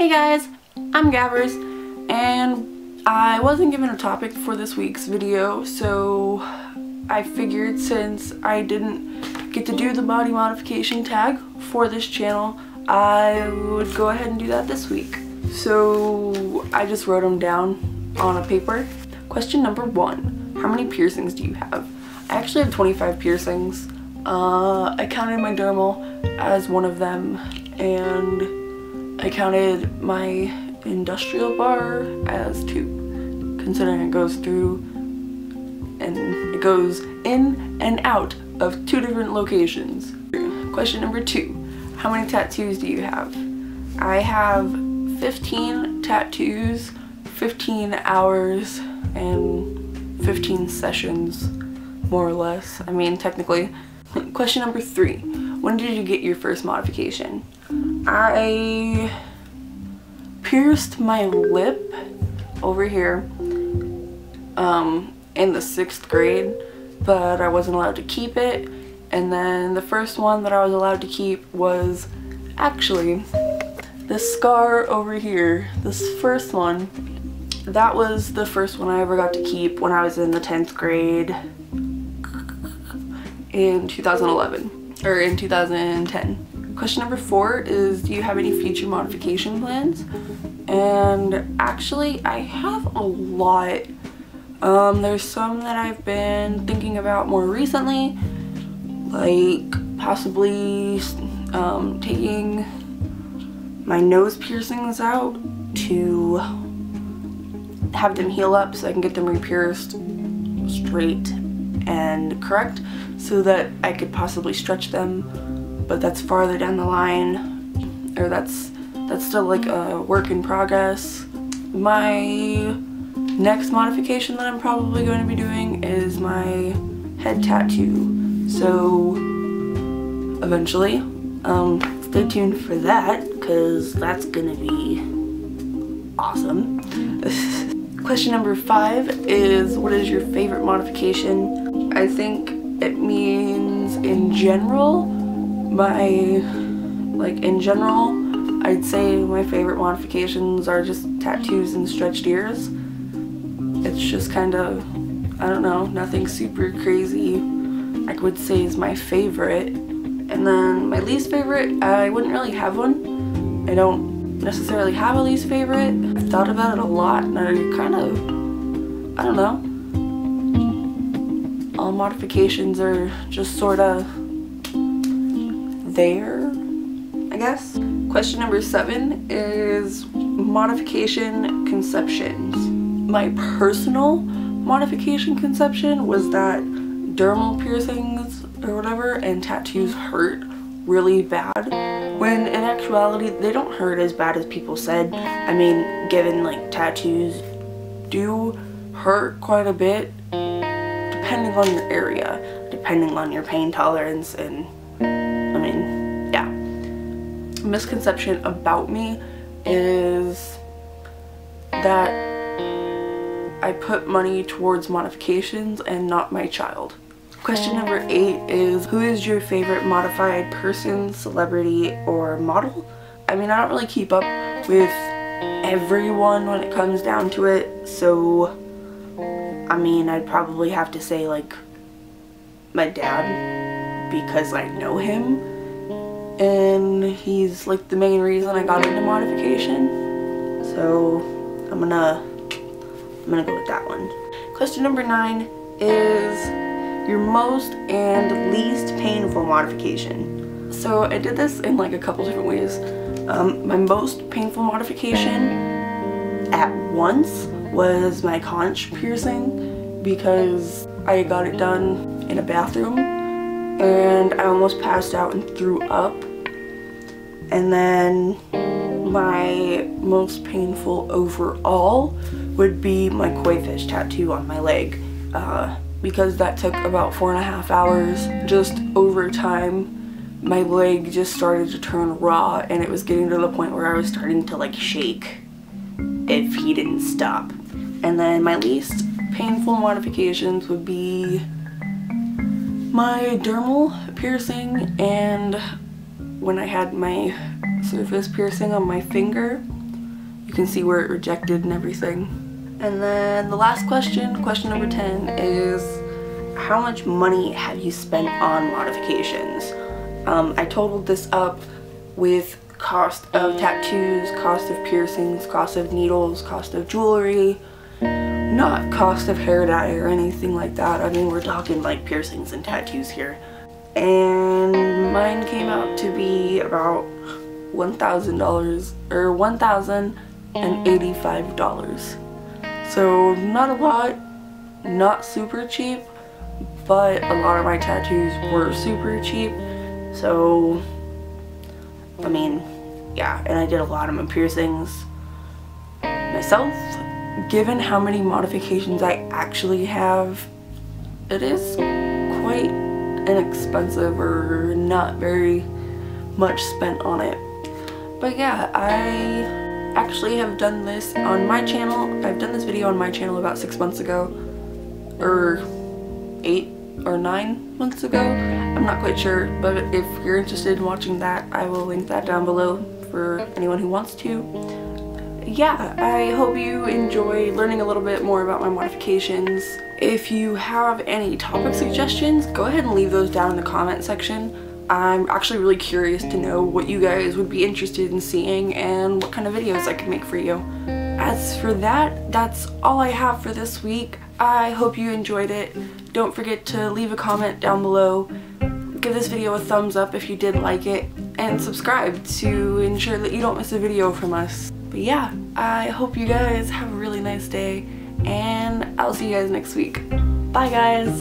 Hey guys, I'm Gabberz, and I wasn't given a topic for this week's video, so I figured since I didn't get to do the body modification tag for this channel, I would go ahead and do that this week. So I just wrote them down on a paper. Question number 1, how many piercings do you have? I actually have 25 piercings. I counted my dermal as one of them, and I counted my industrial bar as 2, considering it goes through and it goes in and out of 2 different locations. Question number 2, how many tattoos do you have? I have 15 tattoos, 15 hours, and 15 sessions, more or less. I mean, technically. Question number 3, when did you get your first modification? I pierced my lip over here in the 6th grade, but I wasn't allowed to keep it. And then the first one that I was allowed to keep was actually this scar over here. This first one, that was the first one I ever got to keep when I was in the 10th grade in 2011, or in 2010. Question number 4 is, do you have any future modification plans? And actually, I have a lot. There's some that I've been thinking about more recently, like possibly taking my nose piercings out to have them heal up so I can get them re-pierced straight and correct, so that I could possibly stretch them. But that's farther down the line, or that's still like a work in progress. My next modification that I'm probably going to be doing is my head tattoo. So eventually, stay tuned for that, because that's gonna be awesome. Question number 5 is, what is your favorite modification? I think it means in general. I'd say my favorite modifications are just tattoos and stretched ears. It's just kind of, I don't know, nothing super crazy I would say is my favorite. And then my least favorite, I wouldn't really have one. I don't necessarily have a least favorite. I've thought about it a lot, and I kind of, I don't know. All modifications are just sort of there, I guess. Question number 7 is modification conceptions. My personal modification conception was that dermal piercings or whatever and tattoos hurt really bad, when in actuality they don't hurt as bad as people said. I mean, given like tattoos do hurt quite a bit depending on your area, depending on your pain tolerance, and I mean, yeah. A misconception about me is that I put money towards modifications and not my child. Question number 8 is, who is your favorite modified person, celebrity, or model? I mean, I don't really keep up with everyone when it comes down to it, so I mean, I'd probably have to say like my dad, because I know him and he's like the main reason I got into modification. So I'm gonna go with that one. Question number 9 is your most and least painful modification. So I did this in like a couple different ways. My most painful modification at once was my conch piercing, because I got it done in a bathroom and I almost passed out and threw up. And then my most painful overall would be my koi fish tattoo on my leg, because that took about 4.5 hours. Just over time, my leg just started to turn raw, and it was getting to the point where I was starting to like shake if he didn't stop. And then my least painful modifications would be my dermal piercing and when I had my surface piercing on my finger, you can see where it rejected and everything. And then the last question, question number 10, is how much money have you spent on modifications? I totaled this up with cost of tattoos, cost of piercings, cost of needles, cost of jewelry, not cost of hair dye or anything like that. I mean, we're talking like piercings and tattoos here. And mine came out to be about $1,000 or $1,085. So not a lot, not super cheap, but a lot of my tattoos were super cheap. So I mean, yeah, and I did a lot of my piercings myself. Given how many modifications I actually have, it is quite inexpensive or not very much spent on it. But yeah, I actually have done this on my channel. I've done this video on my channel about 6 months ago, or 8 or 9 months ago. I'm not quite sure, but if you're interested in watching that, I will link that down below for anyone who wants to. Yeah, I hope you enjoy learning a little bit more about my modifications. If you have any topic suggestions, go ahead and leave those down in the comment section. I'm actually really curious to know what you guys would be interested in seeing and what kind of videos I could make for you. As for that, that's all I have for this week. I hope you enjoyed it. Don't forget to leave a comment down below. Give this video a thumbs up if you did like it, and subscribe to ensure that you don't miss a video from us. But yeah, I hope you guys have a really nice day, and I'll see you guys next week. Bye guys!